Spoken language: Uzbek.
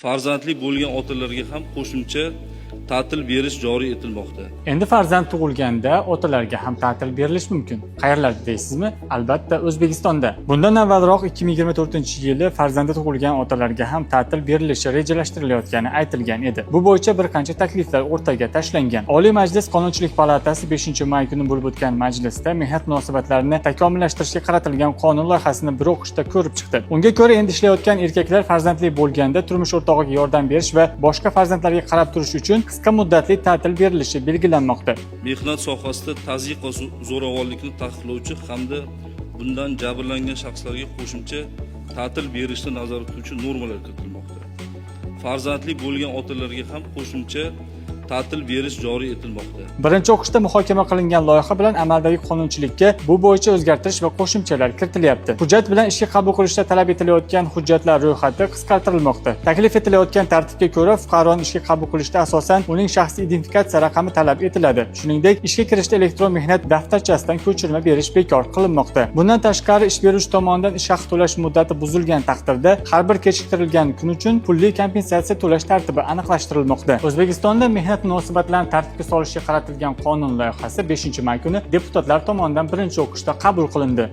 farzandli bo'lgan otalarga ham qo'shimcha ta'til berish joriy etilmoqda. Endi farzand tug'ilganda otalarga ham ta'til berilishi mumkin. Qayerlarda deysizmi? Albatta O'zbekistonda. Bundan avvalroq 2024-yili farzandi tug'ilgan otalarga ham ta'til berilishi rejalashtirilayotgani aytilgan edi. Bu bo'yicha bir qancha takliflar o'rtaga tashlangan. Oliy Majlis Qonunchilik palatasi 5-may kuni bo'lib o'tgan majlisda mehnat munosabatlarini takomillashtirishga qaratilgan qonun loyihasini bir o'qishda ko'rib chiqdi. Unga ko'ra endi ishlayotgan erkaklar farzandli bo'lganda turmush o'rtog'iga yordam berish va boshqa farzandlarga qarab turish uchun qisqa muddatli ta'til berilishi belgilanmoqda. Mehnat sohasida tazyiq va zo'ravonlikni taqiqlovchi hamda bundan jabrlangan shaxslarga qo'shimcha ta'til berishni nazorat qiluvchi normalar kiritilmoqda. Farzandli bo'lgan otalarga ham qo'shimcha ta'til berish joriy etilmoqda. Birinchi o'qishda muhokama qilingan loyiha bilan amaldagi qonunchilikka bu bo'yicha o'zgartirish va qo'shimchalar kiritilyapti. Hujjat bilan ishga qabul qilishda talab etilayotgan hujjatlar ro'yxati qisqartirilmoqda. Taklif etilayotgan tartibga ko'ra fuqaroni ishga qabul qilishda asosan uning shaxsiy identifikatsiya raqami talab etiladi. Shuningdek, ishga kirishda elektron mehnat daftarchasidan ko'chirma berish bekor qilinmoqda. Bundan tashqari, ish beruvchi tomonidan ish haqi to'lash muddati buzilgan taqdirda har bir kechiktirilgan kun uchun pulli kompensatsiya to'lash tartibi aniqlashtirilmoqda. O'zbekistonda mehnat munosabatlarni tartibga solishga qaratilgan qonun loyihasi 5-may kuni deputatlar tomonidan birinchi o'qishda qabul qilindi.